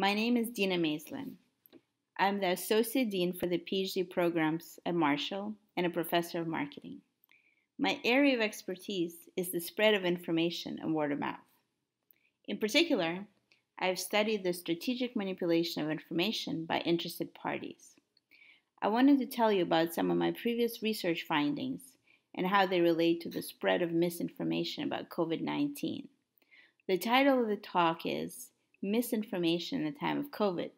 My name is Dina Mayzlin. I'm the Associate Dean for the Ph.D. programs at Marshall and a professor of marketing. My area of expertise is the spread of information and word of mouth. In particular, I've studied the strategic manipulation of information by interested parties. I wanted to tell you about some of my previous research findings and how they relate to the spread of misinformation about COVID-19. The title of the talk is Misinformation in the Time of COVID,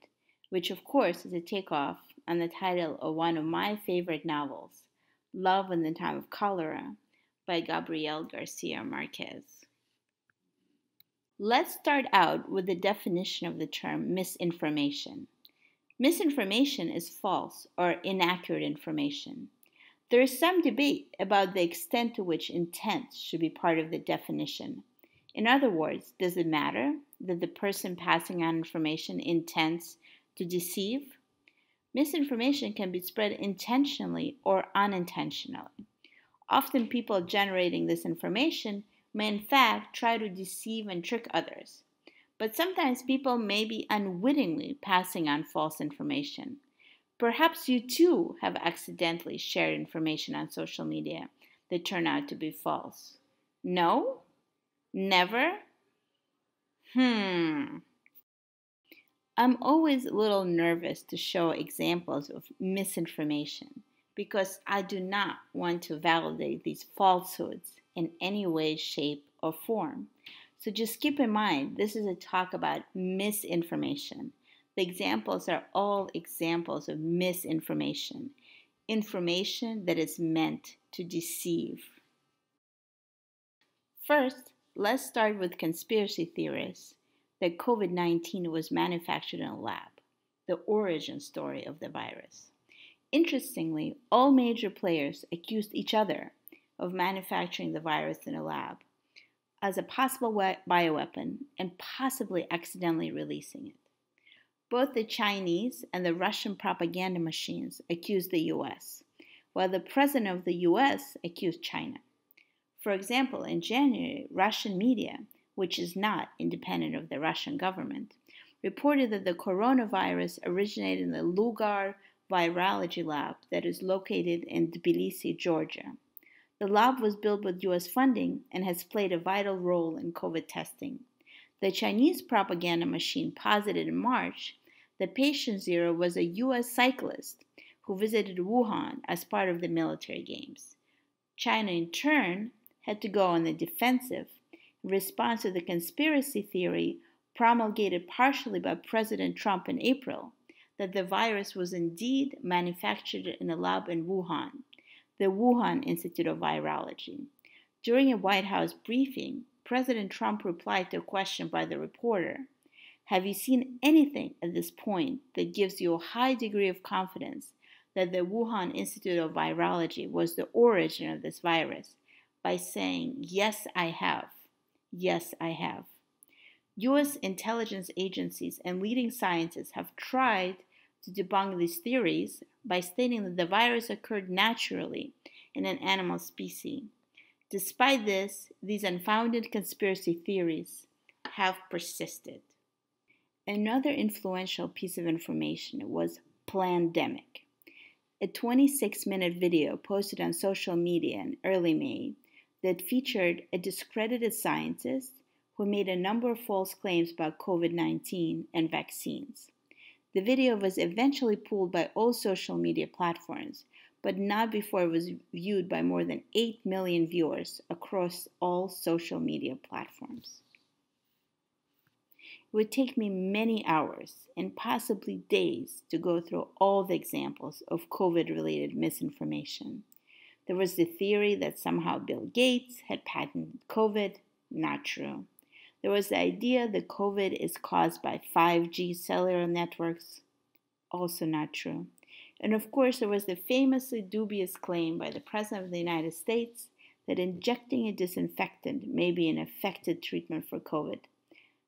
which of course is a takeoff on the title of one of my favorite novels, Love in the Time of Cholera by Gabriel Garcia Marquez. Let's start out with the definition of the term misinformation. Misinformation is false or inaccurate information. There is some debate about the extent to which intent should be part of the definition. In other words, does it matter that the person passing on information intends to deceive? Misinformation can be spread intentionally or unintentionally. Often people generating this information may in fact try to deceive and trick others. But sometimes people may be unwittingly passing on false information. Perhaps you too have accidentally shared information on social media that turned out to be false. No? Never? I'm always a little nervous to show examples of misinformation because I do not want to validate these falsehoods in any way, shape, or form. So just keep in mind, this is a talk about misinformation. The examples are all examples of misinformation, information that is meant to deceive. First, let's start with conspiracy theories that COVID-19 was manufactured in a lab, the origin story of the virus. Interestingly, all major players accused each other of manufacturing the virus in a lab as a possible bioweapon and possibly accidentally releasing it. Both the Chinese and the Russian propaganda machines accused the US, while the president of the US accused China. For example, in January, Russian media, which is not independent of the Russian government, reported that the coronavirus originated in the Lugar Virology Lab that is located in Tbilisi, Georgia. The lab was built with U.S. funding and has played a vital role in COVID testing. The Chinese propaganda machine posited in March that patient zero was a U.S. cyclist who visited Wuhan as part of the military games. China, in turn, had to go on the defensive in response to the conspiracy theory promulgated partially by President Trump in April that the virus was indeed manufactured in a lab in Wuhan, the Wuhan Institute of Virology. During a White House briefing, President Trump replied to a question by the reporter, "Have you seen anything at this point that gives you a high degree of confidence that the Wuhan Institute of Virology was the origin of this virus?" by saying, "Yes, I have. Yes, I have." U.S. intelligence agencies and leading scientists have tried to debunk these theories by stating that the virus occurred naturally in an animal species. Despite this, these unfounded conspiracy theories have persisted. Another influential piece of information was Plandemic, a 26-minute video posted on social media in early May that featured a discredited scientist who made a number of false claims about COVID-19 and vaccines. The video was eventually pulled by all social media platforms, but not before it was viewed by more than 8 million viewers across all social media platforms. It would take me many hours and possibly days to go through all the examples of COVID-related misinformation. There was the theory that somehow Bill Gates had patented COVID. Not true. There was the idea that COVID is caused by 5G cellular networks. Also not true. And of course, there was the famously dubious claim by the President of the United States that injecting a disinfectant may be an effective treatment for COVID.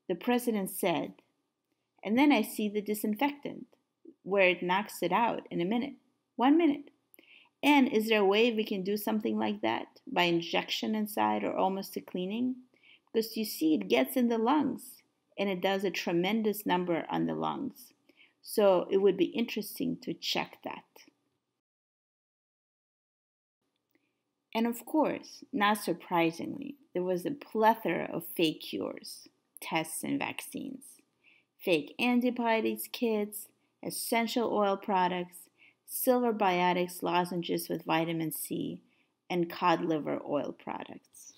The President said, "And then I see the disinfectant, where it knocks it out in a minute. 1 minute. And is there a way we can do something like that by injection inside or almost to cleaning? Because you see, it gets in the lungs and it does a tremendous number on the lungs. So it would be interesting to check that. And of course, not surprisingly, there was a plethora of fake cures, tests, and vaccines. Fake antibiotics kits, essential oil products, silver biotics lozenges with vitamin C, and cod liver oil products.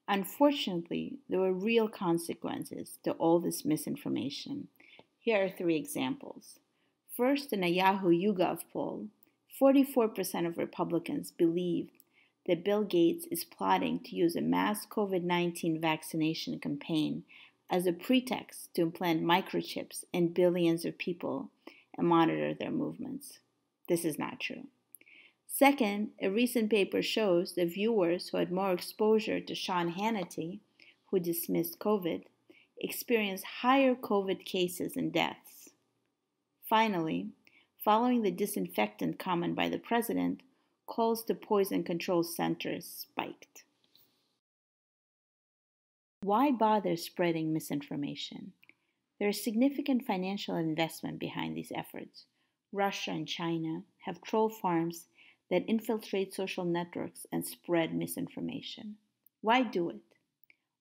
Unfortunately, there were real consequences to all this misinformation. Here are three examples. First, in a Yahoo YouGov poll, 44% of Republicans believe that Bill Gates is plotting to use a mass COVID-19 vaccination campaign as a pretext to implant microchips in billions of people and monitor their movements. This is not true. Second, a recent paper shows that viewers who had more exposure to Sean Hannity, who dismissed COVID, experienced higher COVID cases and deaths. Finally, following the disinfectant comment by the president, calls to poison control centers spiked. Why bother spreading misinformation? There is significant financial investment behind these efforts. Russia and China have troll farms that infiltrate social networks and spread misinformation. Why do it?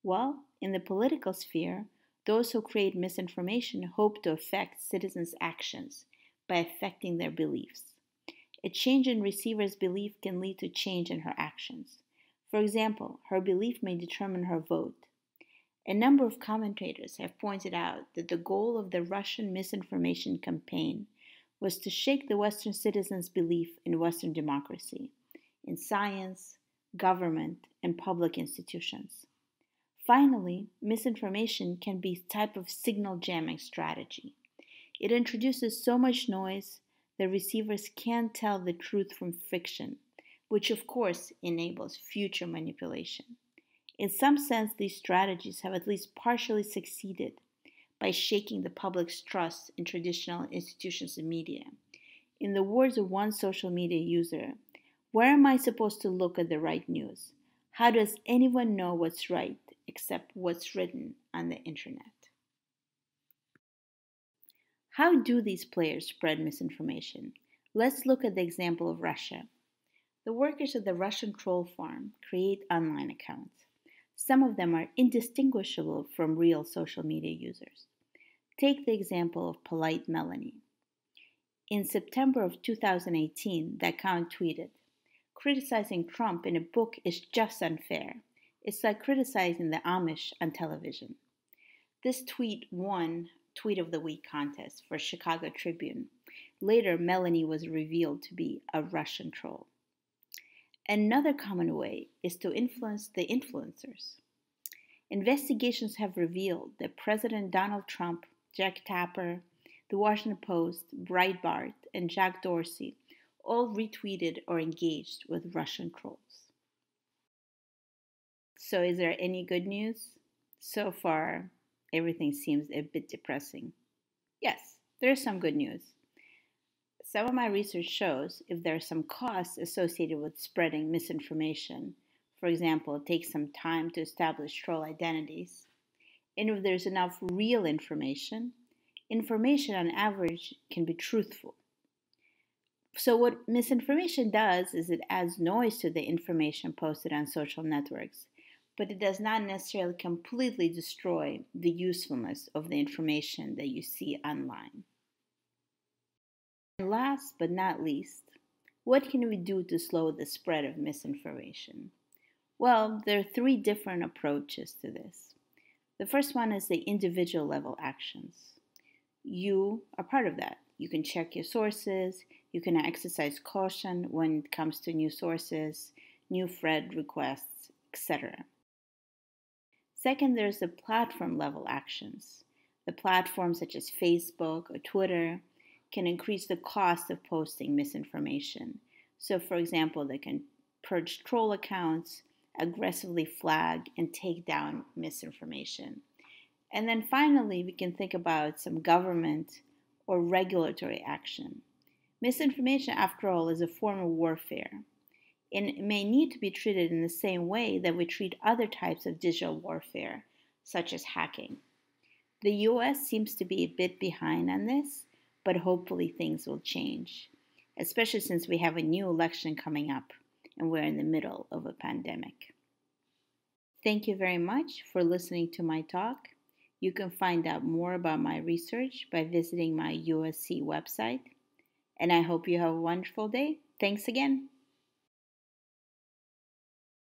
Well, in the political sphere, those who create misinformation hope to affect citizens' actions by affecting their beliefs. A change in receiver's belief can lead to change in her actions. For example, her belief may determine her vote. A number of commentators have pointed out that the goal of the Russian misinformation campaign was to shake the Western citizens' belief in Western democracy, in science, government, and public institutions. Finally, misinformation can be a type of signal jamming strategy. It introduces so much noise that receivers can't tell the truth from fiction, which of course enables future manipulation. In some sense, these strategies have at least partially succeeded by shaking the public's trust in traditional institutions and media. In the words of one social media user, where am I supposed to look at the right news? How does anyone know what's right except what's written on the internet? How do these players spread misinformation? Let's look at the example of Russia. The workers at the Russian troll farm create online accounts. Some of them are indistinguishable from real social media users. Take the example of Polite Melanie. In September of 2018, the account tweeted, "Criticizing Trump in a book is just unfair. It's like criticizing the Amish on television." This tweet won Tweet of the Week contest for Chicago Tribune. Later, Melanie was revealed to be a Russian troll. Another common way is to influence the influencers. Investigations have revealed that President Donald Trump, Jack Tapper, The Washington Post, Breitbart, and Jack Dorsey all retweeted or engaged with Russian trolls. So is there any good news? So far, everything seems a bit depressing. Yes, there's some good news. Some of my research shows if there are some costs associated with spreading misinformation, for example, it takes some time to establish troll identities, and if there's enough real information on average can be truthful. So what misinformation does is it adds noise to the information posted on social networks, but it does not necessarily completely destroy the usefulness of the information that you see online. And last but not least, what can we do to slow the spread of misinformation? Well, there are three different approaches to this. The first one is the individual level actions. You are part of that. You can check your sources, you can exercise caution when it comes to new sources, new FRED requests, etc. Second, there's the platform level actions. The platforms such as Facebook or Twitter can increase the cost of posting misinformation. So, for example, they can purge troll accounts, aggressively flag and take down misinformation. And then finally, we can think about some government or regulatory action. Misinformation, after all, is a form of warfare. and it may need to be treated in the same way that we treat other types of digital warfare, such as hacking. The US seems to be a bit behind on this, but hopefully things will change, especially since we have a new election coming up and we're in the middle of a pandemic. Thank you very much for listening to my talk. You can find out more about my research by visiting my USC website. And I hope you have a wonderful day. Thanks again.